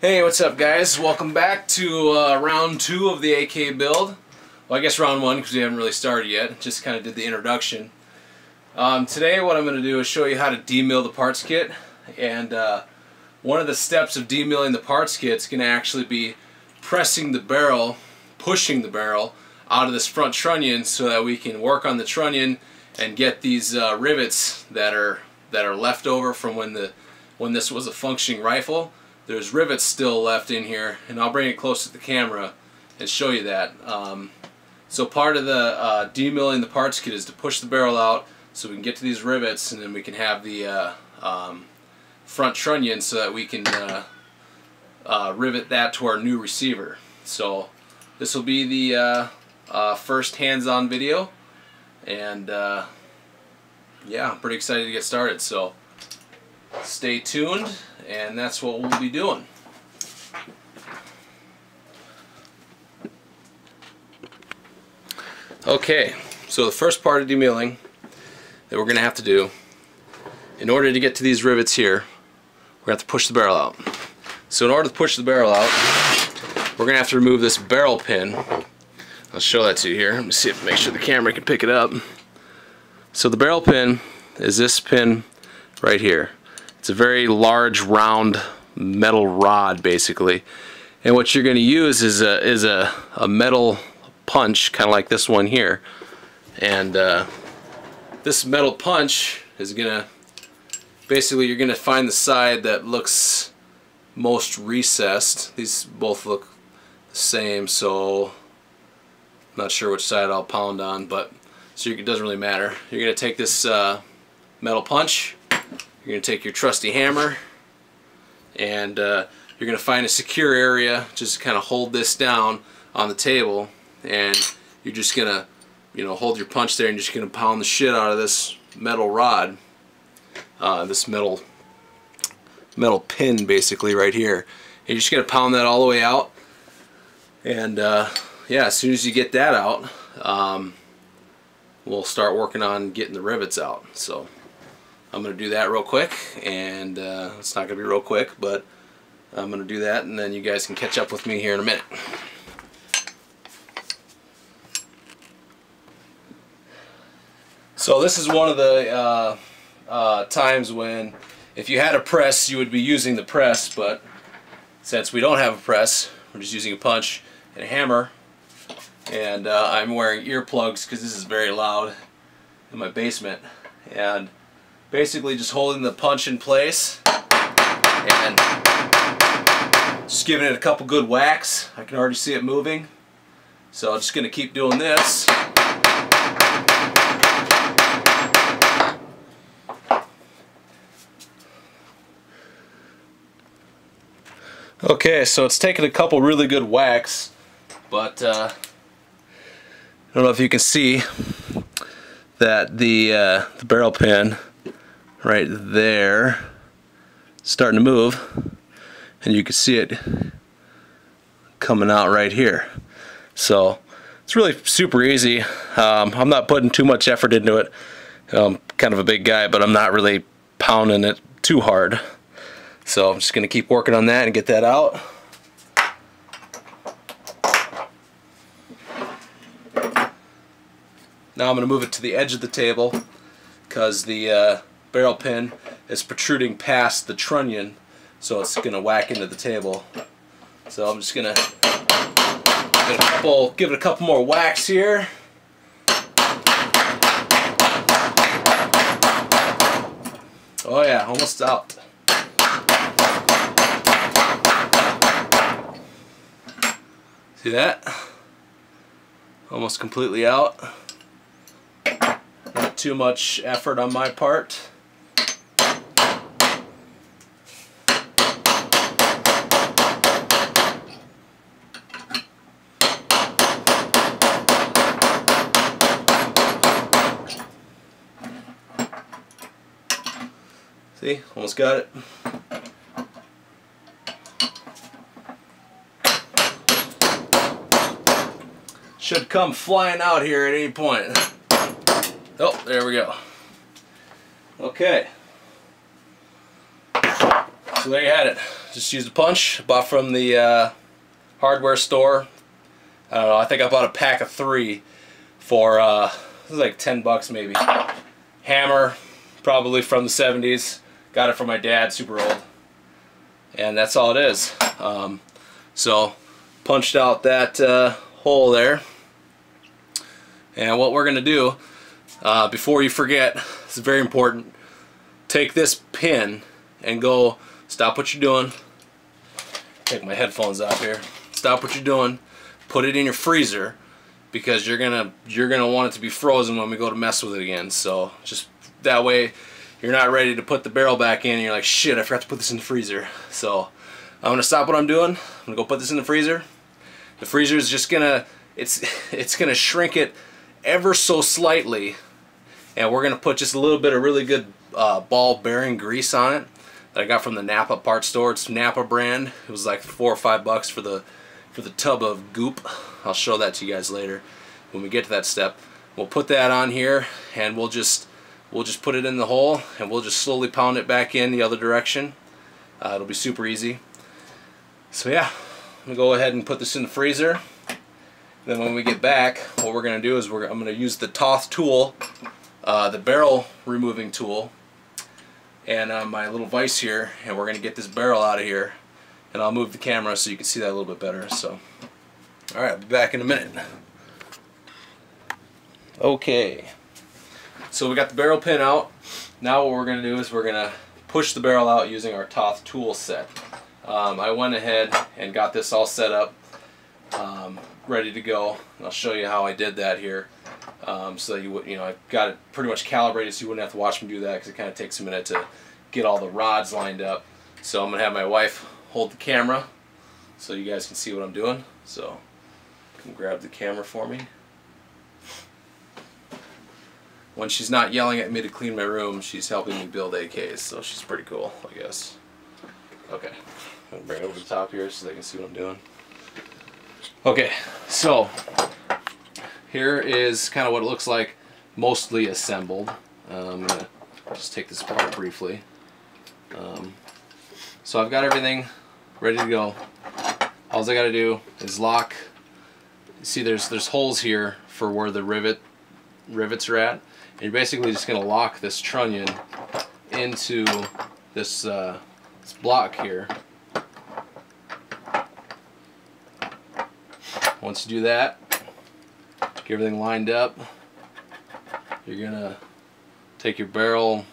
Hey, what's up guys? Welcome back to round 2 of the AK build. Well, I guess round 1 because we haven't really started yet. Just kind of did the introduction. Today what I'm going to do is show you how to demill the parts kit. And one of the steps of demilling the parts kit is going to actually be pressing the barrel, pushing the barrel out of this front trunnion so that we can work on the trunnion and get these rivets that are left over from when this was a functioning rifle. There's rivets still left in here, and I'll bring it close to the camera and show you that. So part of the demilling the parts kit is to push the barrel out so we can get to these rivets, and then we can have the front trunnion so that we can rivet that to our new receiver. So this will be the first hands-on video, and yeah, I'm pretty excited to get started. So stay tuned, and that's what we'll be doing. Okay, so the first part of demilling that we're going to have to do, in order to get to these rivets here, we're going to have to push the barrel out. So in order to push the barrel out, we're going to have to remove this barrel pin. I'll show that to you here. Let me see if make sure the camera can pick it up. So the barrel pin is this pin right here. It's a very large round metal rod basically, and what you're going to use is a metal punch, kind of like this one here, and this metal punch is gonna basically, you're gonna find the side that looks most recessed. These both look the same, so I'm not sure which side I'll pound on, but so it doesn't really matter. You're gonna take this metal punch, you're going to take your trusty hammer, and you're going to find a secure area, just kind of hold this down on the table, and you're just going to, hold your punch there, and you're just going to pound the shit out of this metal rod, this metal pin basically right here. And you're just going to pound that all the way out, and yeah, as soon as you get that out, we'll start working on getting the rivets out. So I'm going to do that real quick, and it's not going to be real quick, but I'm going to do that, and then you guys can catch up with me here in a minute. So this is one of the times when if you had a press you would be using the press, but since we don't have a press, we're just using a punch and a hammer, and I'm wearing earplugs because this is very loud in my basement, and basically just holding the punch in place and just giving it a couple good whacks. I can already see it moving, so I'm just going to keep doing this. Okay, so it's taken a couple really good whacks, but I don't know if you can see that the barrel pin right there starting to move, and you can see it coming out right here. So it's really super easy. I'm not putting too much effort into it. I'm kind of a big guy, but I'm not really pounding it too hard. So I'm just going to keep working on that and get that out. Now I'm going to move it to the edge of the table because the barrel pin is protruding past the trunnion, so it's going to whack into the table. So I'm just going to give it a couple more whacks here. Oh yeah, almost out. See that? Almost completely out. Not too much effort on my part. See? Almost got it. Should come flying out here at any point. Oh, there we go. Okay. So there you had it. Just used a punch. Bought from the hardware store. I don't know, I think I bought a pack of 3 for it was like 10 bucks maybe. Hammer, probably from the 70s. Got it from my dad, super old. And that's all it is. So punched out that hole there. And what we're gonna do, before you forget, this is very important, take this pin and go, stop what you're doing, take my headphones off here, stop what you're doing, put it in your freezer, because you're gonna want it to be frozen when we go to mess with it again. So just that way you're not ready to put the barrel back in and you're like, shit, I forgot to put this in the freezer. So I'm gonna stop what I'm doing, I'm gonna go put this in the freezer. The freezer is just gonna, it's gonna shrink it ever so slightly, and we're gonna put just a little bit of really good ball bearing grease on it that I got from the Napa parts store. It's Napa brand. It was like $4 or $5 for the tub of goop. I'll show that to you guys later when we get to that step. We'll put that on here and we'll just put it in the hole and we'll just slowly pound it back in the other direction. It'll be super easy. So yeah, I'm gonna go ahead and put this in the freezer. Then when we get back, what we're gonna do is I'm gonna use the Toth tool, the barrel removing tool, and my little vise here, and we're gonna get this barrel out of here. And I'll move the camera so you can see that a little bit better. So, all right, I'll be back in a minute. Okay, so we got the barrel pin out. Now what we're gonna do is we're gonna push the barrel out using our Toth tool set. I went ahead and got this all set up, ready to go. And I'll show you how I did that here, so that I got it pretty much calibrated so you wouldn't have to watch me do that, because it kind of takes a minute to get all the rods lined up. So I'm gonna have my wife hold the camera so you guys can see what I'm doing. So you can grab the camera for me. When she's not yelling at me to clean my room, she's helping me build AKs, so she's pretty cool, I guess. Okay, I'm gonna bring it over the top here so they can see what I'm doing. Okay, so here is kind of what it looks like, mostly assembled. I'm gonna just take this apart briefly. So I've got everything ready to go. All I gotta do is lock. See, there's holes here for where the rivets are at. And you're basically just gonna lock this trunnion into this block here. Once you do that, get everything lined up, you're gonna take your barrel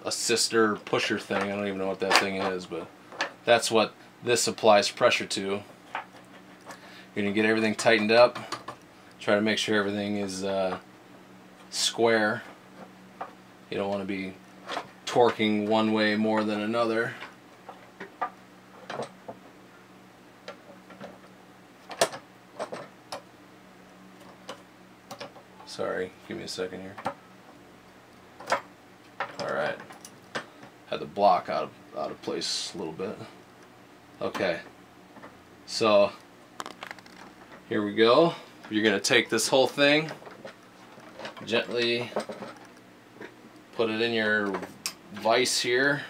assister pusher thing, I don't even know what that thing is, but that's what this applies pressure to. You're gonna get everything tightened up, try to make sure everything is square. You don't want to be torquing one way more than another. Sorry, give me a second here. Alright. Had the block out of place a little bit. Okay. So here we go. You're going to take this whole thing, gently put it in your vise here.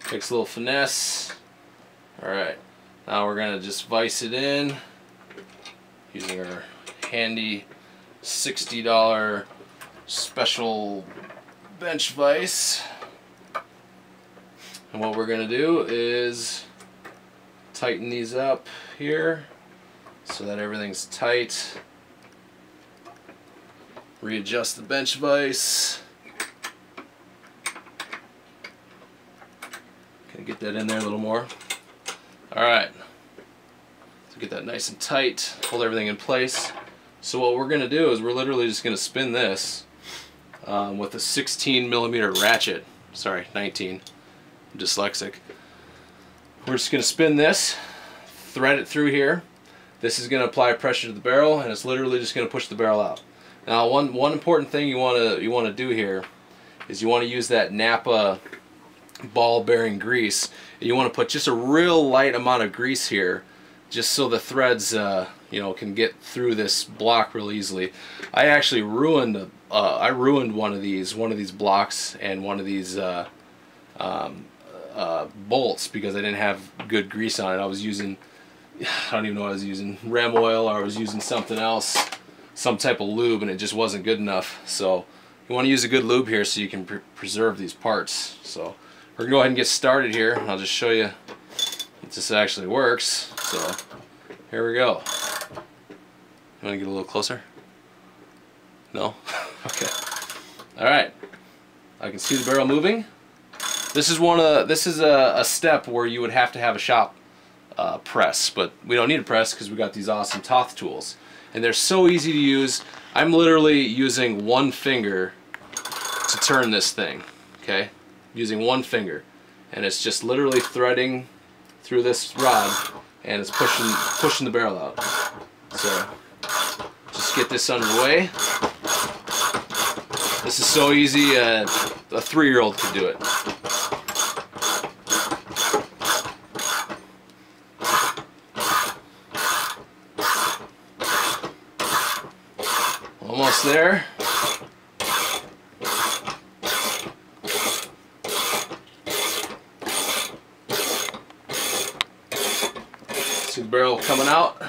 Takes a little finesse. Alright, now we're going to just vise it in using our handy $60 special bench vise. And what we're going to do is tighten these up here so that everything's tight. Readjust the bench vise. Get that in there a little more. Alright, so get that nice and tight, hold everything in place. So what we're going to do is we're literally just going to spin this with a 16mm ratchet. Sorry, 19. I'm dyslexic. We're just going to spin this, thread it through here. This is going to apply pressure to the barrel, and it's literally just going to push the barrel out. Now one important thing you want to do here is you want to use that Napa ball bearing grease. You want to put just a real light amount of grease here, just so the threads you know, can get through this block real easily. I actually ruined one of these blocks and one of these bolts because I didn't have good grease on it. I was using, I don't even know what I was using, Rem oil, or I was using something else, some type of lube, and it just wasn't good enough. So you want to use a good lube here so you can preserve these parts. So we're gonna go ahead and get started here, and I'll just show you if this actually works. So here we go. You want to get a little closer? No? Okay. All right. I can see the barrel moving. This is a step where you would have to have a shop press, but we don't need a press because we got these awesome Toth tools, and they're so easy to use. I'm literally using one finger to turn this thing. Okay, using one finger, and it's just literally threading through this rod, and it's pushing the barrel out. So just get this underway. This is so easy, a 3-year-old could do it. Almost there. See the barrel coming out.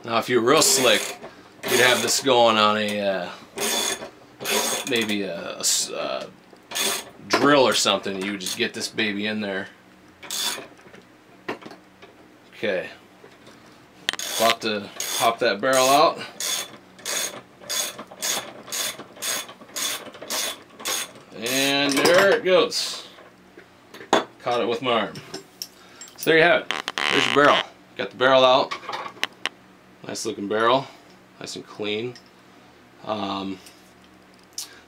Now if you're real slick, you'd have this going on a maybe a drill or something. You would just get this baby in there. Okay, about to pop that barrel out. And there it goes. Caught it with my arm. So there you have it. There's your barrel. Got the barrel out. Nice looking barrel. Nice and clean.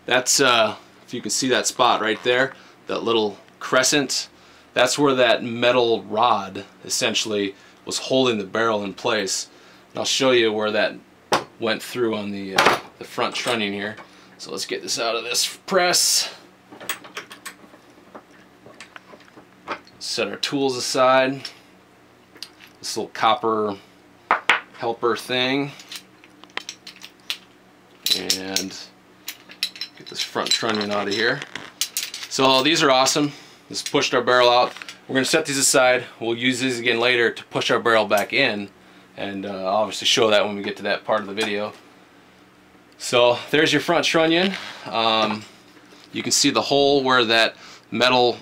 That's, if you can see that spot right there, that little crescent, that's where that metal rod essentially was holding the barrel in place. And I'll show you where that went through on the front trunnion here. So let's get this out of this press. Set our tools aside. This little copper helper thing. And get this front trunnion out of here. So these are awesome. Just pushed our barrel out. We're going to set these aside. We'll use these again later to push our barrel back in, and I'll obviously show that when we get to that part of the video. So there's your front trunnion. You can see the hole where that metal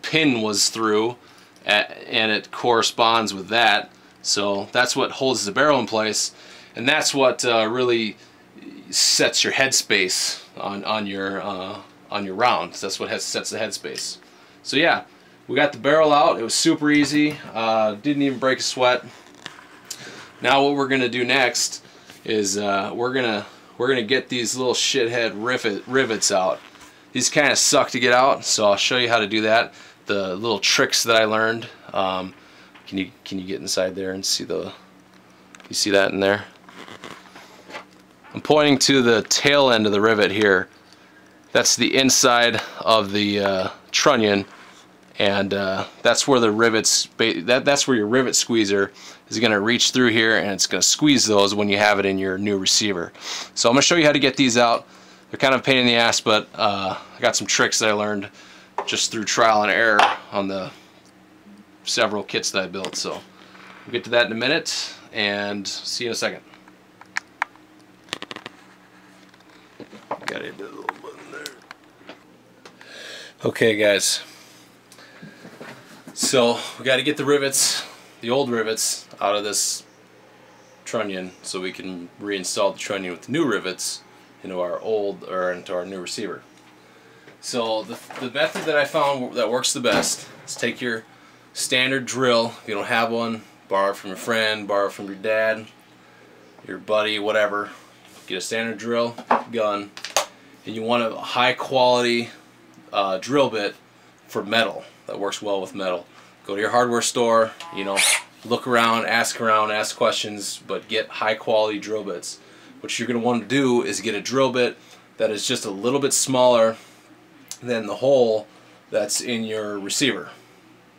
pin was through, and it corresponds with that. So that's what holds the barrel in place, and that's what really sets your headspace on your round. That's what sets the headspace. So yeah, we got the barrel out. It was super easy. Didn't even break a sweat. Now what we're gonna do next is we're gonna get these little shithead rivets out. These kind of suck to get out, so I'll show you how to do that. The little tricks that I learned. Can you get inside there and see the? You see that in there? I'm pointing to the tail end of the rivet here. That's the inside of the trunnion, and that's where the rivets. That's where your rivet squeezer is going to reach through here, and it's going to squeeze those when you have it in your new receiver. So I'm going to show you how to get these out. They're kind of a pain in the ass, but I got some tricks that I learned just through trial and error on the several kits that I built. So we'll get to that in a minute, and see you in a second. Got it. Okay guys, so we got to get the rivets, the old rivets, out of this trunnion so we can reinstall the trunnion with the new rivets into our into our new receiver. So the method that I found that works the best is take your standard drill. If you don't have one, borrow it from your friend, borrow it from your dad, your buddy, whatever. Get a standard drill, gun, and you want a high quality drill bit for metal that works well with metal. Go to your hardware store, you know, look around, ask questions, but get high quality drill bits. What you're going to want to do is get a drill bit that is just a little bit smaller than the hole that's in your receiver,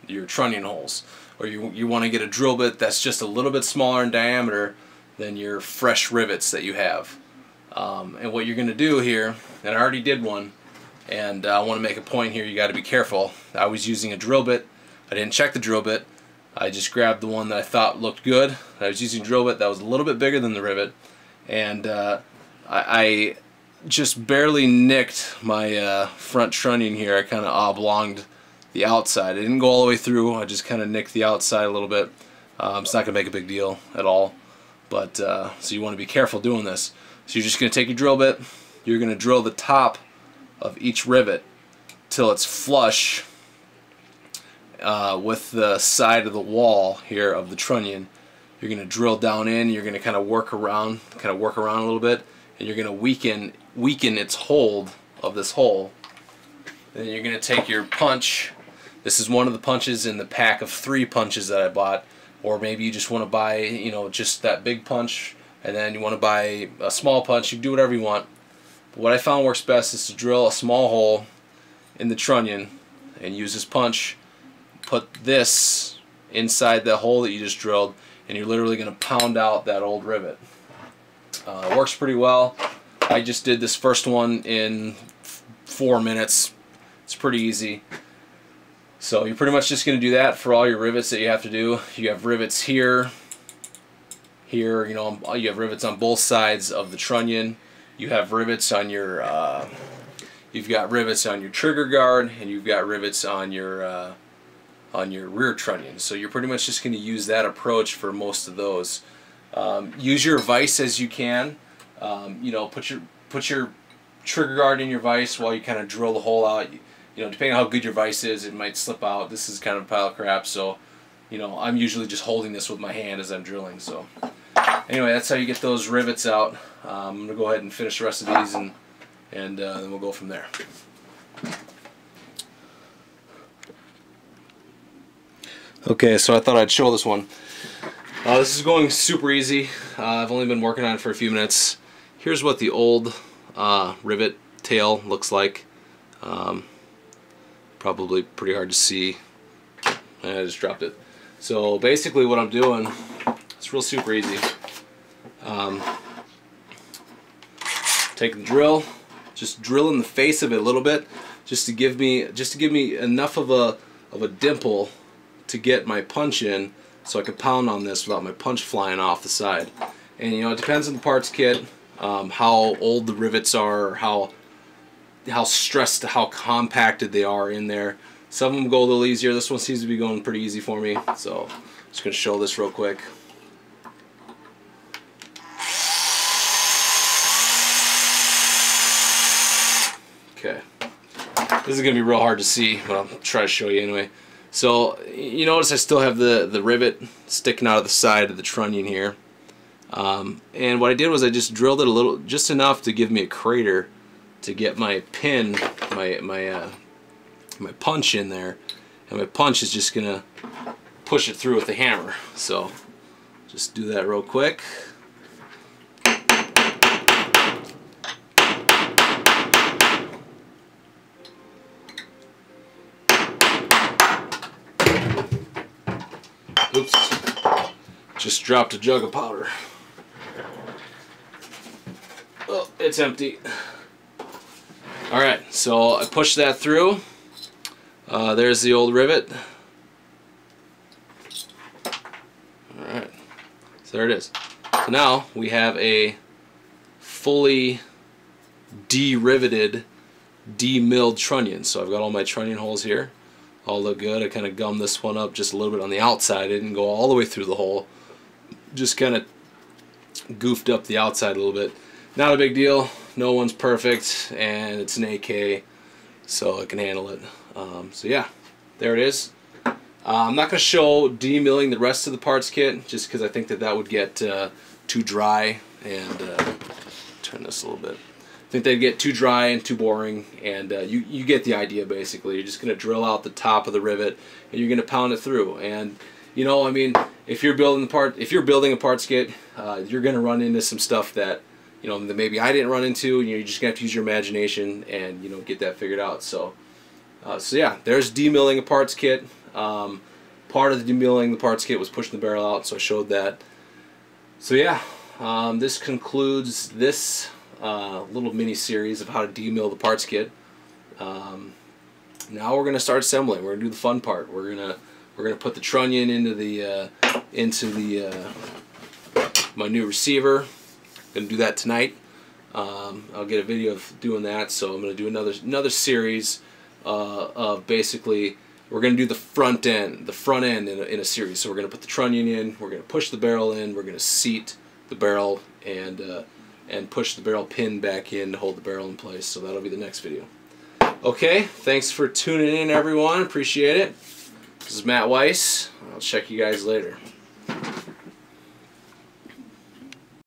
your trunnion holes. Or you want to get a drill bit that's just a little bit smaller in diameter than your fresh rivets that you have. And what you're going to do here, and I already did one, and I want to make a point here, you got to be careful. I was using a drill bit. I didn't check the drill bit. I just grabbed the one that I thought looked good. I was using a drill bit that was a little bit bigger than the rivet, and I just barely nicked my front trunnion here. I kind of oblonged the outside. I didn't go all the way through. I just kind of nicked the outside a little bit. It's not going to make a big deal at all, but so you want to be careful doing this. So you're just going to take your drill bit. You're going to drill the top of each rivet till it's flush with the side of the wall here of the trunnion. You're going to drill down in. You're going to kind of work around a little bit, and you're going to weaken its hold of this hole. Then you're going to take your punch. This is one of the punches in the pack of 3 punches that I bought, or maybe you just want to buy, you know, just that big punch, and then you want to buy a small punch. You can do whatever you want. But what I found works best is to drill a small hole in the trunnion and use this punch. Put this inside the hole that you just drilled, and you're literally going to pound out that old rivet. It works pretty well. I just did this first one in 4 minutes. It's pretty easy. So you're pretty much just going to do that for all your rivets that you have to do. You have rivets here, you know, you have rivets on both sides of the trunnion. You have rivets on your, you've got rivets on your trigger guard, and you've got rivets on your rear trunnion. So you're pretty much just going to use that approach for most of those. Use your vise as you can. You know, put your trigger guard in your vise while you kind of drill the hole out. You know, depending on how good your vise is, it might slip out. This is kind of a pile of crap, so you know, I'm usually just holding this with my hand as I'm drilling. So anyway, that's how you get those rivets out. I'm gonna go ahead and finish the rest of these, and then we'll go from there. Okay, so I thought I'd show this one. This is going super easy. I've only been working on it for a few minutes. Here's what the old rivet tail looks like. Probably pretty hard to see. I just dropped it. So basically what I'm doing, it's real super easy. Take the drill, just drill in the face of it a little bit, just to give me enough of a dimple to get my punch in, so I can pound on this without my punch flying off the side. And you know, it depends on the parts kit, how old the rivets are, or how stressed, how compacted they are in there. Some of them go a little easier. This one seems to be going pretty easy for me, so I'm just going to show this real quick. Okay, this is going to be real hard to see, but I'll try to show you anyway. So you notice I still have the rivet sticking out of the side of the trunnion here, and what I did was I just drilled it a little, just enough to give me a crater to get my pin, my punch in there, and my punch is just gonna push it through with the hammer. So just do that real quick. Oops, just dropped a jug of powder. Oh, it's empty. Alright, so I pushed that through. There's the old rivet. Alright, so there it is. So now we have a fully de-riveted, de-milled trunnion. So I've got all my trunnion holes here. All look good. I kind of gummed this one up just a little bit on the outside. I didn't go all the way through the hole. Just kind of goofed up the outside a little bit. Not a big deal. No one's perfect, and it's an AK, so it can handle it. So yeah, there it is. I'm not going to show demilling the rest of the parts kit, just because I think that would get too dry. And turn this a little bit. I think they'd get too dry and too boring, and you get the idea. Basically, you're just going to drill out the top of the rivet, and you're going to pound it through. And you know, I mean, if you're building a parts kit, you're going to run into some stuff that, you know, that maybe I didn't run into. And you're just going to have to use your imagination and, you know, get that figured out. So So yeah, there's demilling a parts kit. Part of the demilling the parts kit was pushing the barrel out, so I showed that. So yeah, this concludes this little mini series of how to demill the parts kit. Now we're gonna start assembling. We're gonna do the fun part. We're gonna put the trunnion into the my new receiver. Gonna do that tonight. I'll get a video of doing that. So I'm gonna do another series of basically we're gonna do the front end in a series. So we're gonna put the trunnion in. We're gonna push the barrel in. We're gonna seat the barrel and push the barrel pin back in to hold the barrel in place. So that'll be the next video. Okay, thanks for tuning in, everyone. Appreciate it. This is Matt Weiss. I'll check you guys later.